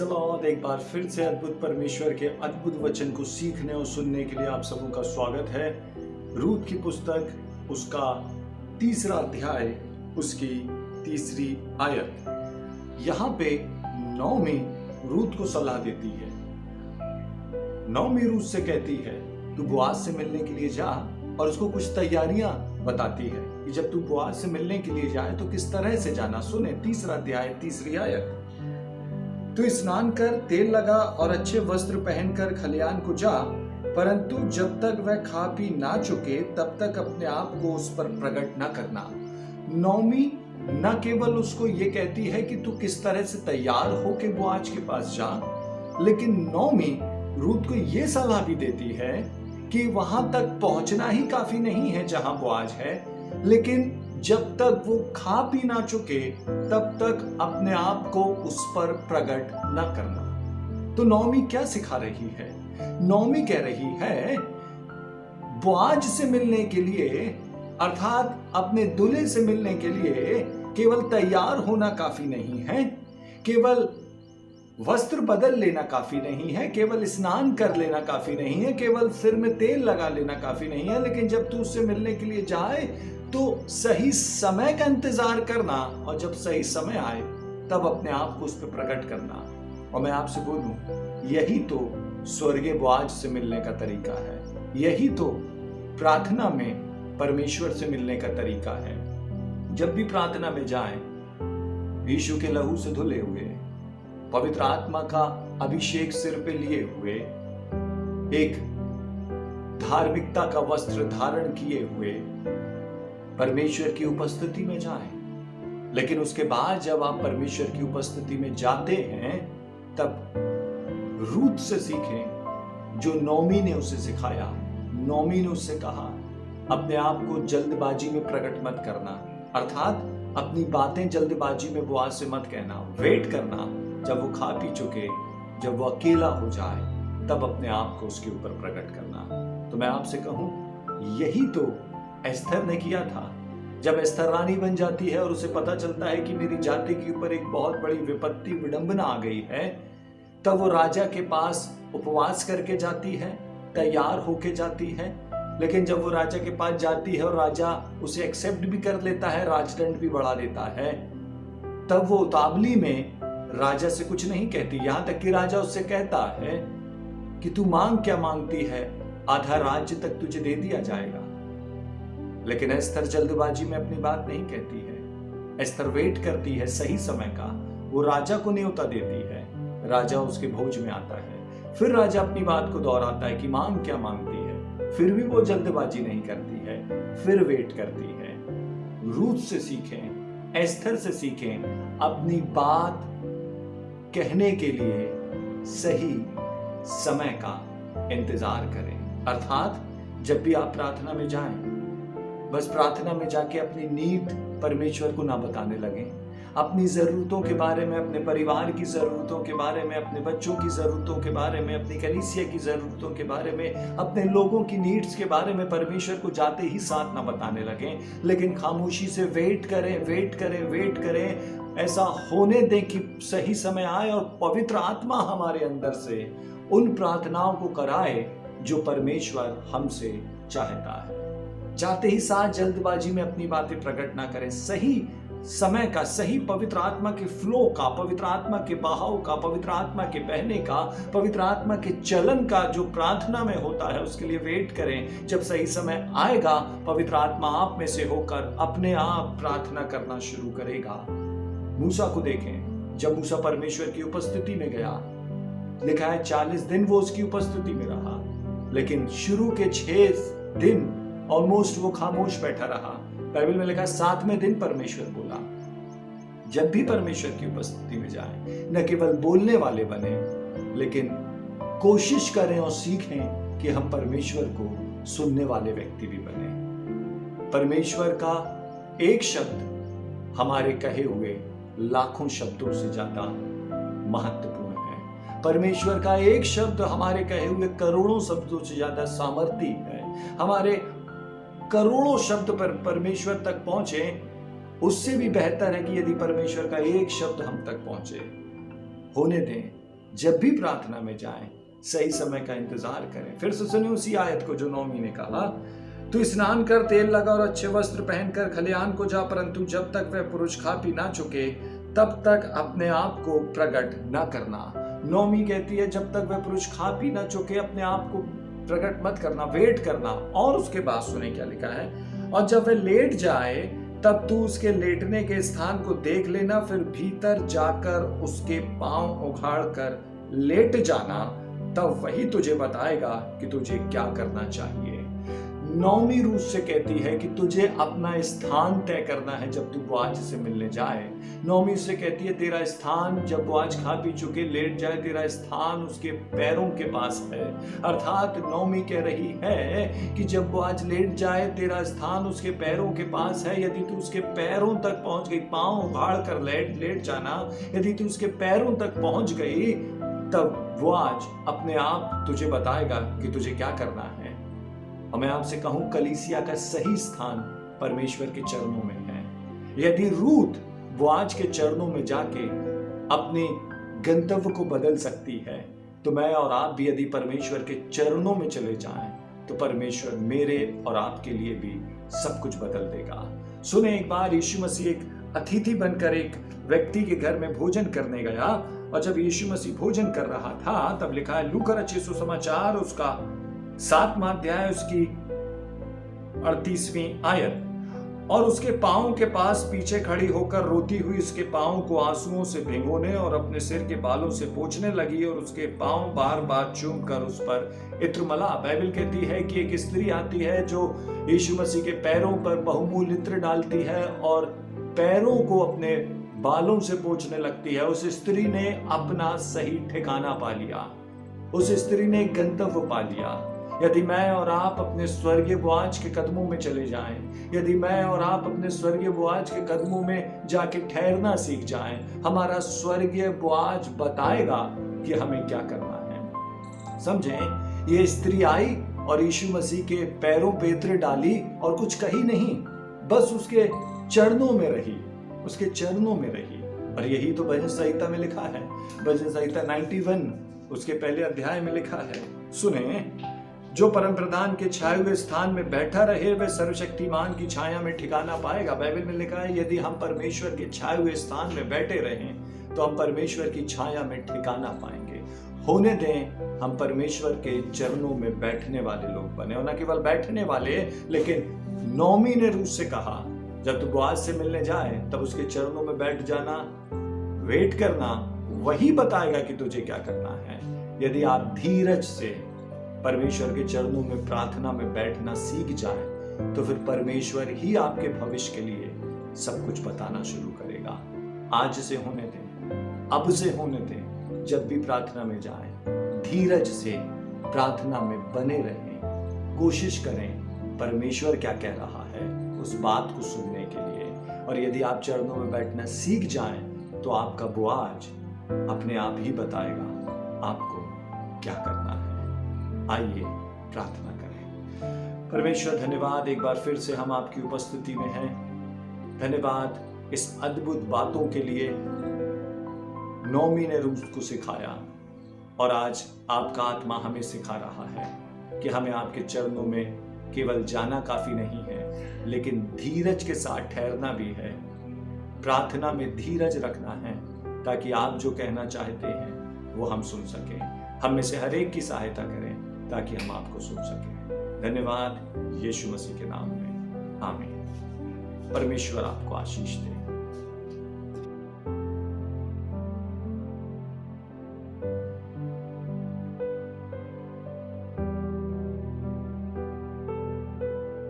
The Lord. एक बार फिर से अद्भुत परमेश्वर के अद्भुत वचन को सीखने और सुनने के लिए आप सबों का स्वागत है। रूत की पुस्तक, उसका 3रा अध्याय, उसकी 3री आयत। यहाँ पे नौमी रूत को सलाह देती है। नौमी रूत से कहती है तू बोआज से मिलने के लिए जा, और उसको कुछ तैयारियां बताती है कि जब तू बोआज से मिलने के लिए जाए तो किस तरह से जाना। सुने 3रा अध्याय 3री आयत। तू स्नान कर, तेल लगा और अच्छे वस्त्र पहनकर खलियान को जा, परंतु जब तक वह खा पी ना चुके तब तक अपने आप को उस पर प्रकट न करना। नौमी न केवल उसको ये कहती है कि तू किस तरह से तैयार होके बोआज के पास जा, लेकिन नौमी रूत को ये सलाह भी देती है कि वहां तक पहुंचना ही काफी नहीं है जहां बोआज है, लेकिन जब तक वो खा पी ना चुके तब तक अपने आप को उस पर प्रकट न करना। तो नौमी क्या सिखा रही है? नौमी कह रही है बोआज से मिलने के लिए, अर्थात अपने दूल्हे से मिलने के लिए केवल तैयार होना काफी नहीं है, केवल वस्त्र बदल लेना काफी नहीं है, केवल स्नान कर लेना काफी नहीं है, केवल सिर में तेल लगा लेना काफी नहीं है, लेकिन जब तू उससे मिलने के लिए जाए तो सही समय का इंतजार करना, और जब सही समय आए तब अपने आप को उस पर प्रकट करना। और मैं आपसे बोलूं, यही तो स्वर्गीय बोआज से मिलने का तरीका है, यही तो प्रार्थना में परमेश्वर से मिलने का तरीका है। जब भी प्रार्थना में जाएं, यीशु के लहू से धुले हुए, पवित्र आत्मा का अभिषेक सिर पे लिए हुए, एक धार्मिकता का वस्त्र धारण किए हुए परमेश्वर की उपस्थिति में जाएं। लेकिन उसके बाद जब आप परमेश्वर की उपस्थिति में जाते हैं तब रूत से सीखें जो नौमी ने उसे सिखाया। नौमी ने उससे कहा अपने आप को जल्दबाजी में प्रकट मत करना, अर्थात अपनी बातें जल्दबाजी में बोआज से मत कहना, वेट करना। जब वो खा पी चुके, जब वो अकेला हो जाए तब अपने आप को उसके ऊपर प्रकट करना। तो मैं आपसे कहूं, यही तो एस्थर ने किया था। जब एस्थर रानी बन जाती है और उसे पता चलता है कि मेरी जाति के ऊपर एक बहुत बड़ी विपत्ति, विडंबना आ गई है, तब वो राजा के पास उपवास करके जाती है, तैयार होके जाती है। लेकिन जब वो राजा के पास जाती है और राजा उसे एक्सेप्ट भी कर लेता है, राजदंड भी बढ़ा देता है, तब वो उतावली में राजा से कुछ नहीं कहती। यहां तक कि राजा उससे कहता है कि तू मांग क्या मांगती है, आधा राज्य तक तुझे दे दिया जाएगा। लेकिन एस्थर जल्दबाजी में अपनी बात नहीं कहती है। एस्थर वेट करती है सही समय का। वो राजा को न्योता देती है, राजा उसके भोज में आता है, फिर राजा अपनी बात को दोहराता है कि मांग क्या मांगती है, फिर भी वो जल्दबाजी नहीं करती है, फिर वेट करती है। रूत से सीखें, एस्थर से सीखें, अपनी बात कहने के लिए सही समय का इंतजार करें। अर्थात जब भी आप प्रार्थना में जाएं, बस प्रार्थना में जाके अपनी नीड परमेश्वर को ना बताने लगें। अपनी जरूरतों के बारे में, अपने परिवार की जरूरतों के बारे में, अपने बच्चों की जरूरतों के बारे में, अपनी कलीसिया की जरूरतों के बारे में, अपने लोगों की नीड्स के बारे में परमेश्वर को जाते ही साथ ना बताने लगें, लेकिन खामोशी से वेट करें, वेट करें, वेट करें। ऐसा होने दें कि सही समय आए और पवित्र आत्मा हमारे अंदर से उन प्रार्थनाओं को कराए जो परमेश्वर हमसे चाहता है। चाहते ही साथ जल्दबाजी में अपनी बातें प्रकट ना करें। सही समय का, सही पवित्र आत्मा के फ्लो का, पवित्र आत्मा के बहाव का, पवित्र आत्मा के बहने का, पवित्र आत्मा के चलन का जो प्रार्थना में होता है, उसके लिए वेट करें। जब सही समय आएगा, पवित्र आत्मा आप में से होकर अपने आप प्रार्थना करना शुरू करेगा। मूसा को देखें, जब मूसा परमेश्वर की उपस्थिति में गया, लिखा है 40 दिन वो उसकी उपस्थिति में रहा, लेकिन शुरू के 6 दिन ऑलमोस्ट वो खामोश बैठा रहा। बाइबल में लिखा है 7वें दिन परमेश्वर बोला। जब भी परमेश्वर की उपस्थिति में जाएं, न केवल बोलने वाले बने, लेकिन कोशिश करें और सीखें कि हम परमेश्वर को सुनने वाले व्यक्ति भी बने। परमेश्वर का एक शब्द हमारे कहे हुए लाखों शब्दों से ज्यादा महत्वपूर्ण है। परमेश्वर का एक शब्द हमारे कहे हुए करोड़ों शब्दों से ज्यादा सामर्थी है। हमारे करोड़ों शब्द पर परमेश्वर तक पहुंचे, उससे भी बेहतर है कि यदि परमेश्वर का एक शब्द हम तक पहुंचे। होने दें जब भी प्रार्थना में जाएं, सही समय का इंतजार करें। फिर से सुनिए उसी आयत को जो नौमी ने कहा, तू स्नान कर, तेल लगा और अच्छे वस्त्र पहनकर खलिहान को जा, परंतु जब तक वह पुरुष खा पी ना चुके तब तक अपने आप को प्रकट न करना। नौमी कहती है जब तक वह पुरुष खा पी ना चुके अपने आप को प्रकट मत करना, वेट करना। और उसके बाद सुने क्या लिखा है, और जब वह लेट जाए तब तू उसके लेटने के स्थान को देख लेना, फिर भीतर जाकर उसके पांव उघाड़ कर लेट जाना, तब वही तुझे बताएगा कि तुझे क्या करना चाहिए। नौमी रूस से कहती है कि तुझे अपना स्थान तय करना है जब तू बुआज से मिलने जाए। नौमी से कहती है तेरा स्थान जब बुआज खा पी चुके लेट जाए, तेरा स्थान उसके पैरों के पास है। अर्थात नौमी कह रही है कि जब बुआज लेट जाए तेरा स्थान उसके पैरों के पास है। यदि तू उसके पैरों तक पहुंच गई, पांव उघाड़ कर लेट जाना, यदि तू उसके पैरों तक पहुंच गई तब वो आज अपने आप तुझे बताएगा कि तुझे क्या करना है। और मैं आपसे कहूं, कलीसिया का सही स्थान परमेश्वर के चरणों में है। यदि रूथ बोआज के चरणों में जाके अपने गंतव्य को बदल सकती है, तो मैं और आप भी यदि परमेश्वर के चरणों में चले जाएं तो परमेश्वर मेरे और आपके लिए भी सब कुछ बदल देगा। सुने, एक बार यीशु मसीह एक अतिथि बनकर एक व्यक्ति के घर में भोजन करने गया, और जब यीशु मसीह भोजन कर रहा था तब लिखा है लूका रचित सुसमाचार उसका 7वां अध्याय उसकी 38वीं आयत, और उसके पांव के पास पीछे खड़ी होकर रोती हुई उसके पांव को आंसुओं से भिगोने और अपने सिर के बालों से पोंछने लगी और उसके पांव बार बार चूम कर उस पर इत्र मला। बाइबल कहती है कि एक स्त्री आती है जो यीशु मसीह के पैरों पर बहुमूल्य इत्र डालती है और पैरों को अपने बालों से पोंछने लगती है। उस स्त्री ने अपना सही ठिकाना पा लिया, उस स्त्री ने गंतव्य पा लिया। यदि मैं और आप अपने स्वर्गीय बुआज के कदमों में चले जाएं, यदि मैं और आप अपने स्वर्गीय बुआज के कदमों में जाके ठहरना सीख जाएं, हमारा स्वर्गीय बुआज बताएगा कि हमें क्या करना है। समझें, ये स्त्री आई और यीशु मसीह के पैरों पे इत्र डाली और कुछ कही नहीं, बस उसके चरणों में रही, उसके चरणों में रही। और यही तो भजन संहिता में लिखा है, भजन संहिता 91 उसके पहले अध्याय में लिखा है। सुने, जो परम प्रधान के छाए हुए स्थान में बैठा रहे वह सर्वशक्तिमान की छाया में ठिकाना पाएगा। बाइबल में लिखा है यदि हम परमेश्वर के छाए हुए स्थान में बैठे रहें तो हम परमेश्वर की छाया में ठिकाना पाएंगे। होने दें हम परमेश्वर के चरणों में बैठने वाले लोग बने, और न केवल बैठने वाले, लेकिन नौमी ने रूस से कहा जब तू बुआज से मिलने जाए तब उसके चरणों में बैठ जाना, वेट करना, वही बताएगा कि तुझे क्या करना है। यदि आप धीरज से परमेश्वर के चरणों में प्रार्थना में बैठना सीख जाए तो फिर परमेश्वर ही आपके भविष्य के लिए सब कुछ बताना शुरू करेगा। आज से होने दें, अब से होने दें, जब भी प्रार्थना में जाएं धीरज से प्रार्थना में बने रहें, कोशिश करें परमेश्वर क्या कह रहा है उस बात को सुनने के लिए। और यदि आप चरणों में बैठना सीख जाएं तो आपका बुआज अपने आप ही बताएगा आपको क्या करना है। आइए प्रार्थना करें। परमेश्वर धन्यवाद, एक बार फिर से हम आपकी उपस्थिति में हैं। धन्यवाद इस अद्भुत बातों के लिए नौमी ने रूस को सिखाया, और आज आपका आत्मा हमें सिखा रहा है कि हमें आपके चरणों में केवल जाना काफी नहीं है, लेकिन धीरज के साथ ठहरना भी है। प्रार्थना में धीरज रखना है ताकि आप जो कहना चाहते हैं वो हम सुन सकें। हम में से हर एक की सहायता करें ताकि हम आपको सुन सकें। धन्यवाद यीशु मसीह के नाम में, आमीन। परमेश्वर आपको आशीष दे।